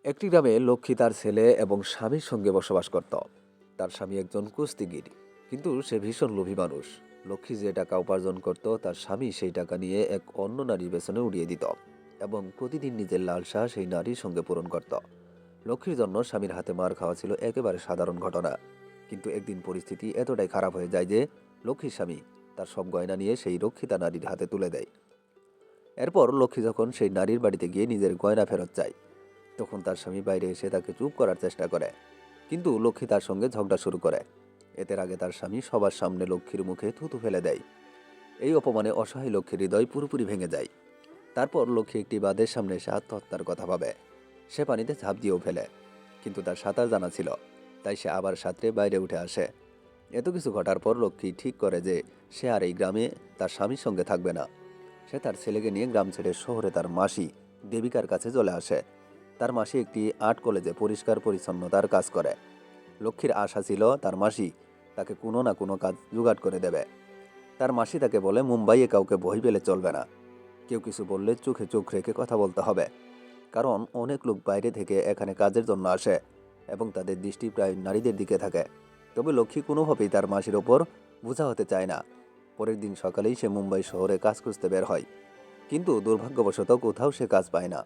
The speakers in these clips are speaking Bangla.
একটি গ্রামে লক্ষ্মী তার ছেলে এবং স্বামীর সঙ্গে বসবাস করত। তার স্বামী একজন কুস্তিগির, কিন্তু সে ভীষণ লোভী মানুষ। লক্ষ্মী যে টাকা উপার্জন করত, তার স্বামী সেই টাকা নিয়ে এক অন্য নারীর পেছনে উড়িয়ে দিত এবং প্রতিদিন নিজের লালসা সেই নারীর সঙ্গে পূরণ করত। লক্ষ্মীর জন্য স্বামীর হাতে মার খাওয়া ছিল একেবারে সাধারণ ঘটনা। কিন্তু একদিন পরিস্থিতি এতটাই খারাপ হয়ে যায় যে লক্ষ্মীর স্বামী তার সব গয়না নিয়ে সেই রক্ষিতা নারীর হাতে তুলে দেয়। এরপর লক্ষ্মী যখন সেই নারীর বাড়িতে গিয়ে নিজের গয়না ফেরত চায়, তখন তার স্বামী বাইরে এসে তাকে চুপ করার চেষ্টা করে, কিন্তু লক্ষ্মী তার সঙ্গে ঝগড়া শুরু করে। এতে আগে তার স্বামী সবার সামনে লক্ষ্মীর মুখে থুতু ফেলে দেয়। এই অপমানে অসহায় লক্ষ্মীর হৃদয় পুরোপুরি ভেঙে যায়। তারপর লক্ষ্মী একটি বাঁধের সামনে এসে আত্মহত্যার কথা ভাবে। সে পানিতে ঝাঁপ দিয়েও ফেলে, কিন্তু তার সাঁতার জানা ছিল, তাই সে আবার সাঁতরে বাইরে উঠে আসে। এত কিছু ঘটার পর লক্ষ্মী ঠিক করে যে সে আর এই গ্রামে তার স্বামীর সঙ্গে থাকবে না। সে তার ছেলেকে নিয়ে গ্রাম ছেড়ে শহরে তার মাসি দেবিকার কাছে চলে আসে। তার মাসি একটি আর্ট কলেজে পরিষ্কার পরিচ্ছন্নতার কাজ করে। লক্ষ্মীর আশা ছিল তার মাসি তাকে কোনো না কোনো কাজ জোগাড় করে দেবে। তার মাসি তাকে বলে মুম্বাইয়ে কাউকে ভয় পেলে চলবে না। কেউ কিছু বললে চোখে চোখ রেখে কথা বলতে হবে, কারণ অনেক লোক বাইরে থেকে এখানে কাজের জন্য আসে এবং তাদের দৃষ্টি প্রায় নারীদের দিকে থাকে। তবে লক্ষ্মী কোনোভাবেই তার মাসির ওপর বোঝা হতে চায় না। পরের দিন সকালেই সে মুম্বাই শহরে কাজ খুঁজতে বের হয়, কিন্তু দুর্ভাগ্যবশত কোথাও সে কাজ পায় না।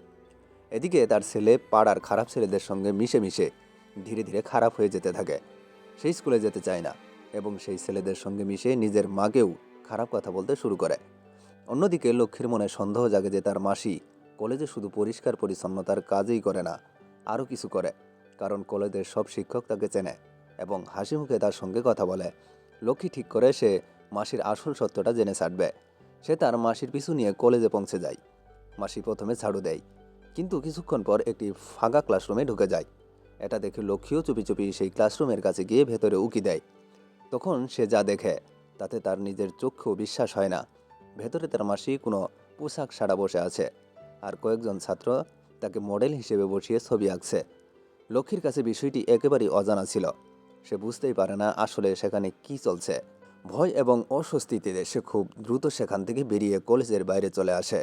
এদিকে তার ছেলে পাড়ার খারাপ ছেলেদের সঙ্গে মিশে মিশে ধীরে ধীরে খারাপ হয়ে যেতে থাকে। সেই স্কুলে যেতে চায় না এবং সেই ছেলেদের সঙ্গে মিশে নিজের মাকেও খারাপ কথা বলতে শুরু করে। অন্যদিকে লক্ষ্মীর মনে সন্দেহ জাগে যে তার মাসি কলেজে শুধু পরিষ্কার পরিচ্ছন্নতার কাজই করে না, আরও কিছু করে, কারণ কলেজের সব শিক্ষক তাকে চেনে এবং হাসি মুখে তার সঙ্গে কথা বলে। লক্ষ্মী ঠিক করে সে মাসির আসল সত্যটা জেনে ছাড়বে। সে তার মাসির পিছু নিয়ে কলেজে পৌঁছে যায়। মাসি প্রথমে ঝাড়ু দেয়, কিন্তু কিছুক্ষণ পর একটি ফাঁকা ক্লাসরুমে ঢুকে যায়। এটা দেখে লক্ষ্মীও চুপি চুপি সেই ক্লাসরুমের কাছে গিয়ে ভেতরে উকি দেয়। তখন সে যা দেখে তাতে তার নিজের চক্ষু বিশ্বাস হয় না। ভেতরে তার মাসি কোনো পোশাক ছাড়া বসে আছে, আর কয়েকজন ছাত্র তাকে মডেল হিসেবে বসিয়ে ছবি আঁকছে। লক্ষ্মীর কাছে বিষয়টি একেবারেই অজানা ছিল। সে বুঝতেই পারে না আসলে সেখানে কি চলছে। ভয় এবং অস্বস্তিতে সে খুব দ্রুত সেখান থেকে বেরিয়ে কলেজের বাইরে চলে আসে।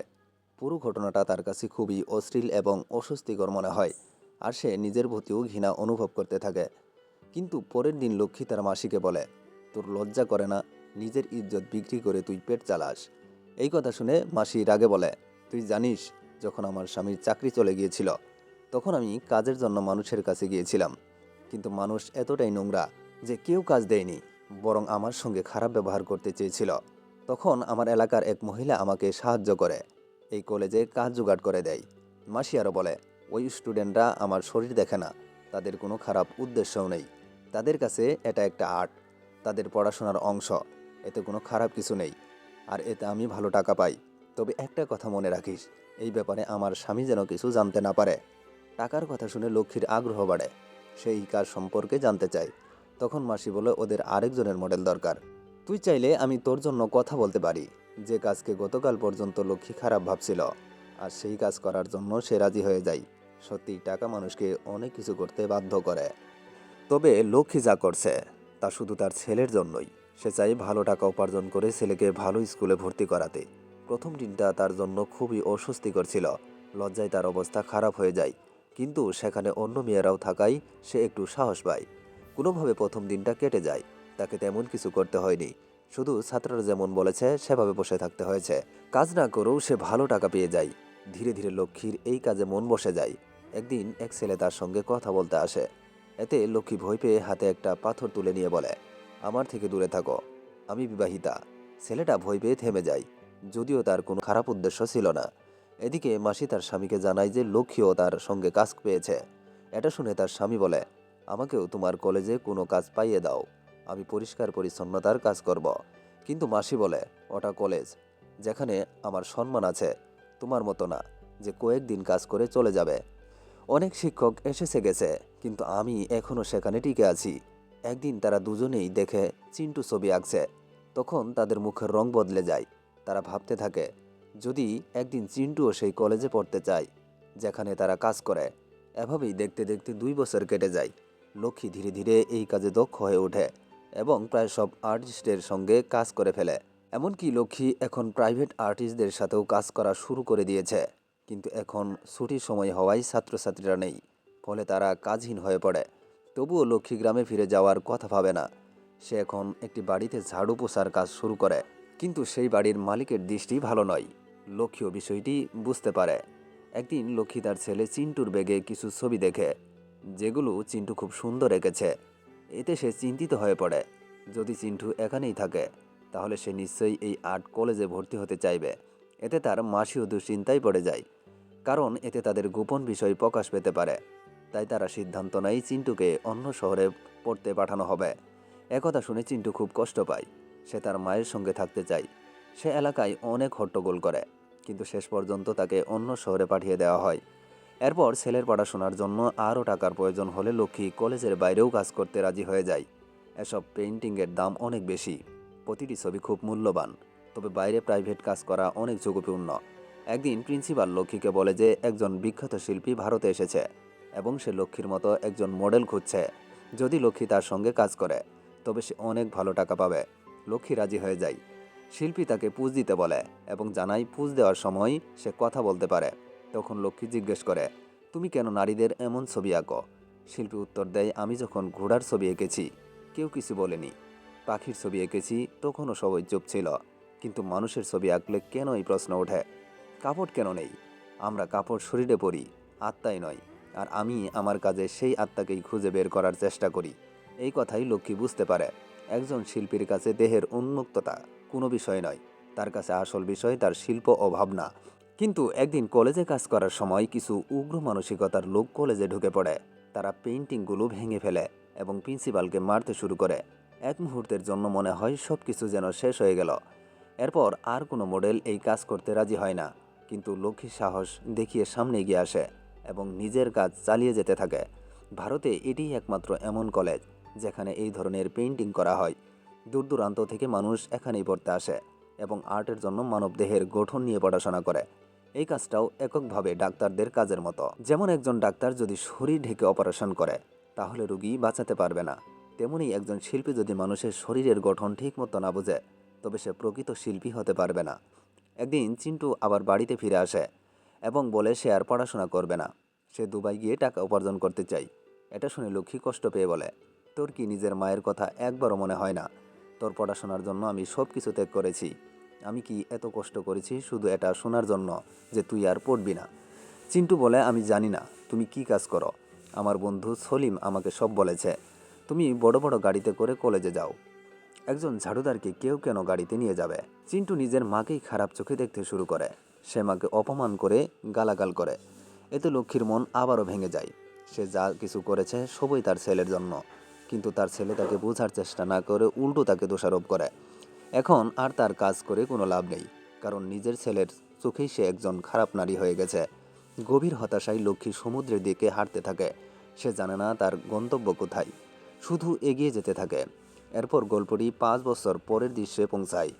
পুরো ঘটনাটা তার কাছে খুবই অশ্লীল এবং অস্বস্তিকর মনে হয়, আর সে নিজের প্রতিও ঘৃণা অনুভব করতে থাকে। কিন্তু পরের দিন লক্ষ্মী তার মাসিকে বলে, তোর লজ্জা করে না? নিজের ইজ্জত বিক্রি করে তুই পেট চালাস। এই কথা শুনে মাসি রাগে বলে, তুই জানিস, যখন আমার স্বামীর চাকরি চলে গিয়েছিল তখন আমি কাজের জন্য মানুষের কাছে গিয়েছিলাম, কিন্তু মানুষ এতটাই নোংরা যে কেউ কাজ দেয়নি, বরং আমার সঙ্গে খারাপ ব্যবহার করতে চেয়েছিল। তখন আমার এলাকার এক মহিলা আমাকে সাহায্য করে, এই কলেজে কাজ জোগাড় করে দেয়। মাসি আরও বলে, ওই স্টুডেন্টরা আমার শরীর দেখে না, তাদের কোনো খারাপ উদ্দেশ্যও নেই, তাদের কাছে এটা একটা আর্ট, তাদের পড়াশোনার অংশ, এতে কোনো খারাপ কিছু নেই, আর এতে আমি ভালো টাকা পাই। তবে একটা কথা মনে রাখিস, এই ব্যাপারে আমার স্বামী যেন কিছু জানতে না পারে। টাকার কথা শুনে লক্ষ্মীর আগ্রহ বাড়ে, সেই কাজ সম্পর্কে জানতে চায়। তখন মাসি বলে, ওদের আরেকজনের মডেল দরকার, তুই চাইলে আমি তোর জন্য কথা বলতে পারি। যে কাজকে গতকাল পর্যন্ত লক্ষ্মী খারাপ ভাবছিল, আর সেই কাজ করার জন্য সে রাজি হয়ে যায়। সত্যি টাকা মানুষকে অনেক কিছু করতে বাধ্য করে। তবে লক্ষ্মী যা করছে তা শুধু তার ছেলের জন্যই। সে চাই ভালো টাকা উপার্জন করে ছেলেকে ভালো স্কুলে ভর্তি করাতে। প্রথম দিনটা তার জন্য খুবই অস্বস্তিকর ছিল। লজ্জায় তার অবস্থা খারাপ হয়ে যায়, কিন্তু সেখানে অন্য মেয়েরাও থাকায় সে একটু সাহস পায়। কোনোভাবে প্রথম দিনটা কেটে যায়। তাকে তেমন কিছু করতে হয়নি, শুধু ছাত্ররা যেমন বলেছে সেভাবে বসে থাকতে হয়েছে। কাজ না করেও সে ভালো টাকা পেয়ে যায়। ধীরে ধীরে লক্ষ্মীর এই কাজে মন বসে যায়। একদিন এক ছেলে তার সঙ্গে কথা বলতে আসে। এতে লক্ষ্মী ভয় পেয়ে হাতে একটা পাথর তুলে নিয়ে বলে, আমার থেকে দূরে থাকো, আমি বিবাহিতা। ছেলেটা ভয় পেয়ে থেমে যায়, যদিও তার কোনো খারাপ উদ্দেশ্য ছিল না। এদিকে মাসি তার স্বামীকে জানায় যে লক্ষ্মীও তার সঙ্গে কাজ পেয়েছে। এটা শুনে তার স্বামী বলে, আমাকেও তোমার কলেজে কোনো কাজ পাইয়ে দাও, আমি পরিষ্কার পরিচ্ছন্নতার কাজ করব। কিন্তু মাসি বলে, ওটা কলেজ, যেখানে আমার সম্মান আছে, তোমার মতো না যে কয়েকদিন কাজ করে চলে যাবে। অনেক শিক্ষক এসেছে গেছে, কিন্তু আমি এখনো সেখানে টিকে আছি। একদিন তারা দুজনেই দেখে চিন্টু ছবি আঁকছে। তখন তাদের মুখের রং বদলে যায়। তারা ভাবতে থাকে, যদি একদিন চিন্টুও সেই কলেজে পড়তে চায় যেখানে তারা কাজ করে। এভাবেই দেখতে দেখতে 2 বছর কেটে যায়। লক্ষ্মী ধীরে ধীরে এই কাজে দক্ষ হয়ে ওঠে এবং প্রায় সব আর্টিস্টের সঙ্গে কাজ করে ফেলে। এমনকি লক্ষ্মী এখন প্রাইভেট আর্টিস্টদের সাথেও কাজ করা শুরু করে দিয়েছে। কিন্তু এখন ছুটির সময় হওয়ায় ছাত্রছাত্রীরা নেই, ফলে তারা কাজহীন হয়ে পড়ে। তবুও লক্ষ্মী গ্রামে ফিরে যাওয়ার কথা ভাবে না। সে এখন একটি বাড়িতে ঝাড়ু পোছার কাজ শুরু করে। কিন্তু সেই বাড়ির মালিকের দৃষ্টি ভালো নয়। লক্ষ্মীও বিষয়টি বুঝতে পারে। একদিন লক্ষ্মী তার ছেলে চিন্টুর ব্যাগে কিছু ছবি দেখে, যেগুলো চিন্টু খুব সুন্দর এঁকেছে। এতে সে চিন্তিত হয়ে পড়ে। যদি চিন্টু এখানেই থাকে তাহলে সে নিশ্চয়ই এই আর্ট কলেজে ভর্তি হতে চাইবে। এতে তার মাসিও দুশ্চিন্তায় পড়ে যায়, কারণ এতে তাদের গোপন বিষয় প্রকাশ পেতে পারে। তাই তারা সিদ্ধান্ত নেয় চিন্টুকে অন্য শহরে পড়তে পাঠানো হবে। একথা শুনে চিন্টু খুব কষ্ট পায়। সে তার মায়ের সঙ্গে থাকতে চায়। সে এলাকায় অনেক হট্টগোল করে, কিন্তু শেষ পর্যন্ত তাকে অন্য শহরে পাঠিয়ে দেওয়া হয়। এরপর ছেলের পড়াশোনার জন্য আরও টাকার প্রয়োজন হলে লক্ষ্মী কলেজের বাইরেও কাজ করতে রাজি হয়ে যায়। এসব পেইন্টিংয়ের দাম অনেক বেশি। প্রতিটি ছবি খুব মূল্যবান, তবে বাইরে প্রাইভেট কাজ করা অনেক ঝুঁকিপূর্ণ। একদিন প্রিন্সিপাল লক্ষ্মীকে বলে যে একজন বিখ্যাত শিল্পী ভারতে এসেছে এবং সে লক্ষ্মীর মতো একজন মডেল খুঁজছে। যদি লক্ষ্মী তার সঙ্গে কাজ করে তবে সে অনেক ভালো টাকা পাবে। লক্ষ্মী রাজি হয়ে যায়। শিল্পী তাকে পুজ দিতে বলে এবং জানায় পুজ দেওয়ার সময় সে কথা বলতে পারে। তখন লক্ষ্মী জিজ্ঞেস করে, তুমি কেন নারীদের এমন ছবি আঁকো? শিল্পী উত্তর দেয়, আমি যখন ঘোড়ার ছবি এঁকেছি কেউ কিছু বলেনি, পাখির ছবি এঁকেছি তখনও সবাই চুপ ছিল, কিন্তু মানুষের ছবি আঁকলে কেন এই প্রশ্ন ওঠে? কাপড় কেন নেই? আমরা কাপড় শরীরে পরি, আত্মায় নয়। আর আমি আমার কাজে সেই আত্মাকেই খুঁজে বের করার চেষ্টা করি। এই কথাই লক্ষ্মী বুঝতে পারে। একজন শিল্পীর কাছে দেহের উন্মুক্ততা কোনো বিষয় নয়, তার কাছে আসল বিষয় তার শিল্প ও ভাবনা। কিন্তু একদিন কলেজে কাজ করার সময় কিছু উগ্র মানসিকতার লোক কলেজে ঢুকে পড়ে। তারা পেইন্টিংগুলো ভেঙে ফেলে এবং প্রিন্সিপালকে মারতে শুরু করে। এক মুহূর্তের জন্য মনে হয় সব কিছু যেন শেষ হয়ে গেল। এরপর আর কোনো মডেল এই কাজ করতে রাজি হয় না, কিন্তু লক্ষ্মী সাহস দেখিয়ে সামনে এগিয়ে আসে এবং নিজের কাজ চালিয়ে যেতে থাকে। ভারতে এটিই একমাত্র এমন কলেজ যেখানে এই ধরনের পেইন্টিং করা হয়। দূর দূরান্ত থেকে মানুষ এখানেই পড়তে আসে এবং আর্টের জন্য মানবদেহের গঠন নিয়ে পড়াশোনা করে। এই কাজটাও এককভাবে ডাক্তারদের কাজের মতো। যেমন একজন ডাক্তার যদি শরীর ঢেকে অপারেশন করে তাহলে রোগী বাঁচাতে পারবে না, তেমনি একজন শিল্পী যদি মানুষের শরীরের গঠন ঠিকমতো না বোঝে তবে সে প্রকৃত শিল্পী হতে পারবে না। একদিন চিন্টু আবার বাড়িতে ফিরে আসে এবং বলে সে আর পড়াশোনা করবে না। সে দুবাই গিয়ে টাকা উপার্জন করতে চায়। এটা শুনে লক্ষ্মী কষ্ট পেয়ে বলে, তোর কি নিজের মায়ের কথা একবারও মনে হয় না? তোর পড়াশোনার জন্য আমি সব কিছু ত্যাগ করেছি। আমি কি এত কষ্ট করেছি শুধু এটা শোনার জন্য যে তুই আর পড়বি না? চিন্টু বলে, আমি জানি না তুমি কি কাজ করো। আমার বন্ধু সলিম আমাকে সব বলেছে। তুমি বড় বড় গাড়িতে করে কলেজে যাও। একজন ঝাড়ুদারকে কেউ কেন গাড়িতে নিয়ে যাবে? চিন্টু নিজের মাকেই খারাপ চোখে দেখতে শুরু করে। সে মাকে অপমান করে গালাগাল করে। এতে লক্ষ্মীর মন আবারও ভেঙে যায়। সে যা কিছু করেছে সবই তার ছেলের জন্য, কিন্তু তার ছেলে তাকে বোঝার চেষ্টা না করে উল্টো তাকে দোষারোপ করে। এখন আর তার কাজ করে কোনো লাভ নেই, কারণ নিজের ছেলের চোখেই সে একজন খারাপ নারী হয়ে গেছে। গভীর হতাশায় লক্ষ্মী সমুদ্রের দিকে হাঁটতে থাকে। সে জানে না তার গন্তব্য কোথায়, শুধু এগিয়ে যেতে থাকে। এরপর গল্পটি 5 বছর পরের দৃশ্যে পৌঁছায়।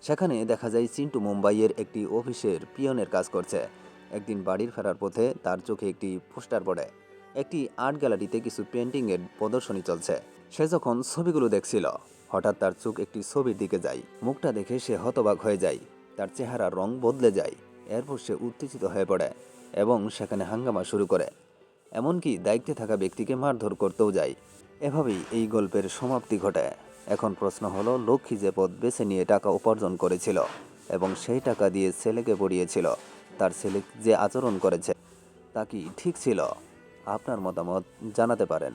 সেখানে দেখা যায় চিন্টু মুম্বাইয়ের একটি অফিসের পিয়নের কাজ করছে। একদিন বাড়ির ফেরার পথে তার চোখে একটি পোস্টার পড়ে। একটি আর্ট গ্যালারিতে কিছু পেন্টিংয়ের প্রদর্শনী চলছে। সে যখন ছবিগুলো দেখছিল হঠাৎ তার চোখ একটি ছবির দিকে যায়। মুখটা দেখে সে হতবাক হয়ে যায়। তার চেহারার রং বদলে যায়। এরপর সে উত্তেজিত হয়ে পড়ে এবং সেখানে হাঙ্গামা শুরু করে, এমনকি দায়িত্বে থাকা ব্যক্তিকে মারধর করতেও যায়। এভাবেই এই গল্পের সমাপ্তি ঘটে। এখন প্রশ্ন হলো, লক্ষ্মী যে পথ বেছে নিয়ে টাকা উপার্জন করেছিল এবং সেই টাকা দিয়ে ছেলেকে পড়িয়েছিল, তার ছেলে যে আচরণ করেছে তা কি ঠিক ছিল? আপনার মতামত জানাতে পারেন।